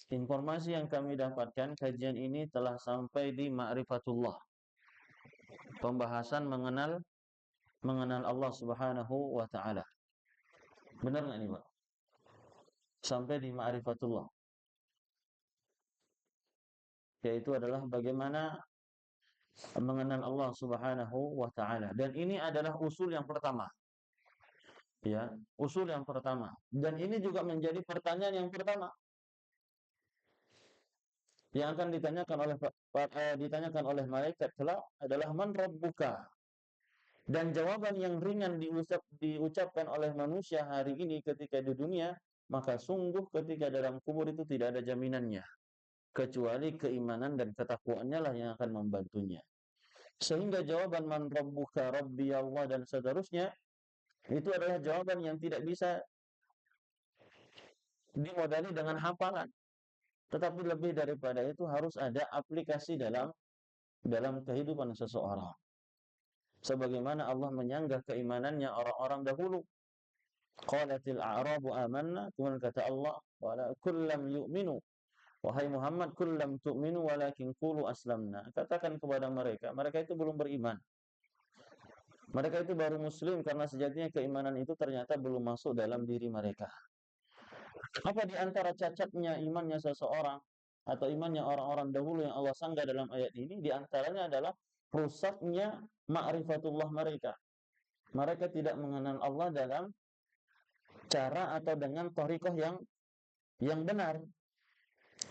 Informasi yang kami dapatkan, kajian ini telah sampai di ma'rifatullah. Pembahasan mengenal Allah Subhanahu wa taala. Benar enggak nih, Pak? Sampai di ma'rifatullah. Yaitu adalah bagaimana mengenal Allah Subhanahu wa taala. Dan ini adalah usul yang pertama. Ya, usul yang pertama. Dan ini juga menjadi pertanyaan yang pertama yang akan ditanyakan oleh malaikat kelak adalah man rabbuka. Dan jawaban yang ringan diucapkan oleh manusia hari ini ketika di dunia, maka sungguh ketika dalam kubur itu tidak ada jaminannya, kecuali keimanan dan ketakwaannya lah yang akan membantunya. Sehingga jawaban man rabbuka, rabbi Allah dan seterusnya itu adalah jawaban yang tidak bisa dimodali dengan hafalan. Tetapi lebih daripada itu harus ada aplikasi dalam kehidupan seseorang. Sebagaimana Allah menyanggah keimanannya orang-orang dahulu. Qalatil a'rabu amanna, kemudian kata Allah, wala kullam yu'minu. Wahai Muhammad, kullam tu'minu walakin qulu aslamna. Katakan kepada mereka, mereka itu belum beriman. Mereka itu baru muslim karena sejatinya keimanan itu ternyata belum masuk dalam diri mereka. Apa di antara cacatnya imannya seseorang atau imannya orang-orang dahulu yang Allah sanggah dalam ayat ini? Di antaranya adalah rusaknya ma'rifatullah mereka. Mereka tidak mengenal Allah dalam cara atau dengan thariqah yang benar.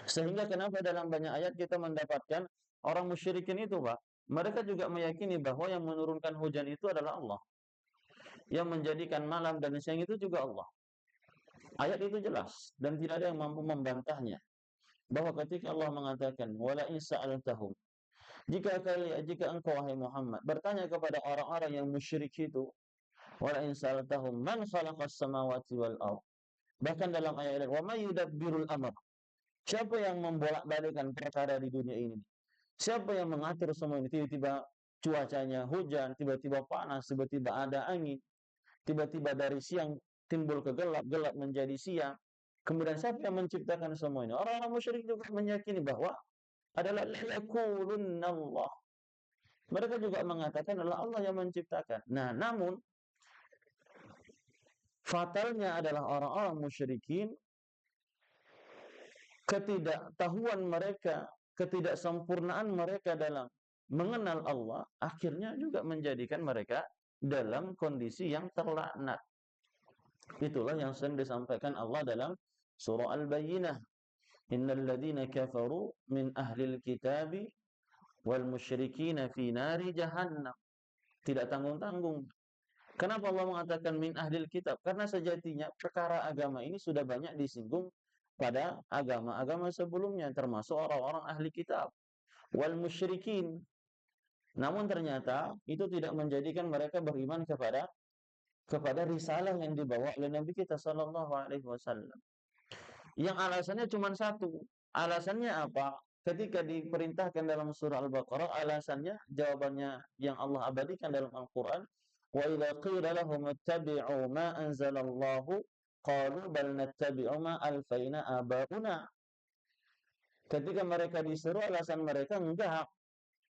Sehingga kenapa dalam banyak ayat kita mendapatkan orang musyrikin itu, Pak, mereka juga meyakini bahwa yang menurunkan hujan itu adalah Allah. Yang menjadikan malam dan siang itu juga Allah. Ayat itu jelas dan tidak ada yang mampu membantahnya. Bahwa ketika Allah mengatakan wala in sa'altahum, jika engkau wahai Muhammad bertanya kepada orang-orang yang musyrik itu, wala in sa'altahum man khalaqas samawati wal ardh, bahkan dalam ayat wa may yudabbirul amr, siapa yang membolak-balikkan perkara di dunia ini, siapa yang mengatur semua ini, tiba-tiba cuacanya hujan, tiba-tiba panas, tiba-tiba ada angin, tiba-tiba dari siang timbul ke gelap, gelap menjadi siang. Kemudian siapa yang menciptakan semua ini? Orang-orang musyrik juga meyakini bahwa adalah Allah. Mereka juga mengatakan adalah Allah yang menciptakan. Nah, namun fatalnya adalah orang-orang musyrikin, ketidaktahuan mereka, ketidaksempurnaan mereka dalam mengenal Allah, akhirnya juga menjadikan mereka dalam kondisi yang terlaknat. Itulah yang sering disampaikan Allah dalam surah Al-Bayyinah. Innal ladzina kafaru min ahlil kitabi wal musyrikina fi nari jahannam. Tidak tanggung-tanggung. Kenapa Allah mengatakan min ahlil kitab? Karena sejatinya perkara agama ini sudah banyak disinggung pada agama-agama sebelumnya, termasuk orang-orang ahli kitab wal musyrikin. Namun ternyata itu tidak menjadikan mereka beriman kepada risalah yang dibawa oleh Nabi kita sallallahu alaihi wasallam. Yang alasannya cuma satu. Alasannya apa? Ketika diperintahkan dalam surah Al-Baqarah, alasannya, jawabannya yang Allah abadikan dalam Al-Quran, wa idza qila lahum ittabi'u ma anzalallahu qalu bal nattabi'u ma alfaina abauna. Ketika mereka disuruh, alasan mereka, enggak,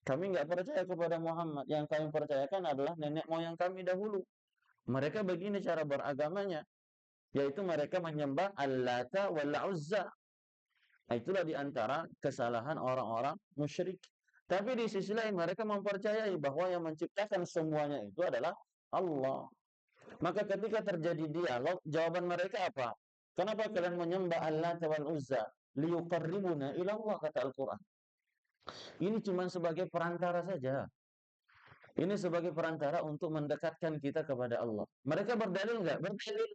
kami enggak percaya kepada Muhammad. Yang kami percayakan adalah nenek moyang kami dahulu. Mereka begini cara beragamanya, yaitu mereka menyembah Al-Lata wal-Uzza. Nah, itulah diantara kesalahan orang-orang musyrik. Tapi di sisi lain mereka mempercayai bahwa yang menciptakan semuanya itu adalah Allah. Maka ketika terjadi dialog, jawaban mereka apa? Kenapa kalian menyembah Al-Lata wal-Uzza? Liyuqarribuna ila Allah, kata Al-Quran. Ini cuma sebagai perantara saja. Ini sebagai perantara untuk mendekatkan kita kepada Allah. Mereka berdalil enggak? Berdalil.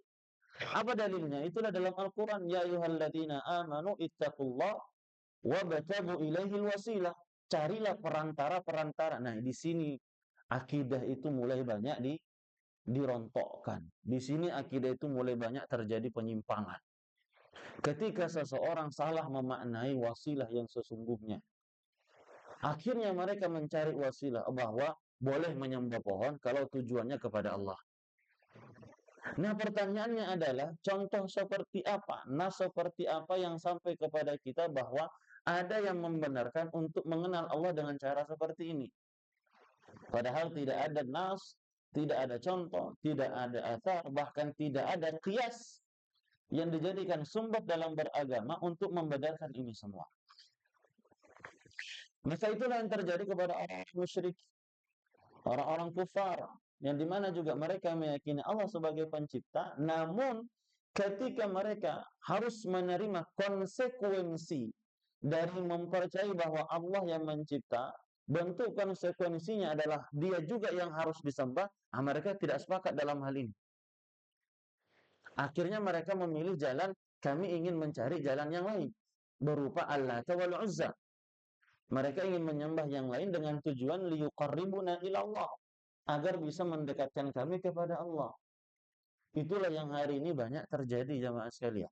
Apa dalilnya? Itulah dalam Al-Quran. Ya ayyuhalladzina amanu ittaqullah wabtagu ilaihil wasilah. Carilah perantara-perantara. Nah, di sini akidah itu mulai banyak dirontokkan. Di sini akidah itu mulai banyak terjadi penyimpangan. Ketika seseorang salah memaknai wasilah yang sesungguhnya, akhirnya mereka mencari wasilah bahwa boleh menyembah pohon kalau tujuannya kepada Allah. Nah, pertanyaannya adalah contoh seperti apa, nas seperti apa yang sampai kepada kita bahwa ada yang membenarkan untuk mengenal Allah dengan cara seperti ini. Padahal tidak ada nas, tidak ada contoh, tidak ada athar, bahkan tidak ada qiyas yang dijadikan sumber dalam beragama untuk membenarkan ini semua. Maka itulah yang terjadi kepada orang musyrik, orang-orang kufar, yang dimana juga mereka meyakini Allah sebagai pencipta, namun ketika mereka harus menerima konsekuensi dari mempercayai bahwa Allah yang mencipta, bentuk konsekuensinya adalah dia juga yang harus disembah, mereka tidak sepakat dalam hal ini. Akhirnya mereka memilih jalan, kami ingin mencari jalan yang lain, berupa Al-Lat wal Uzza. Mereka ingin menyembah yang lain dengan tujuan liyuqarribuna ilallah, agar bisa mendekatkan kami kepada Allah. Itulah yang hari ini banyak terjadi jamaah sekalian.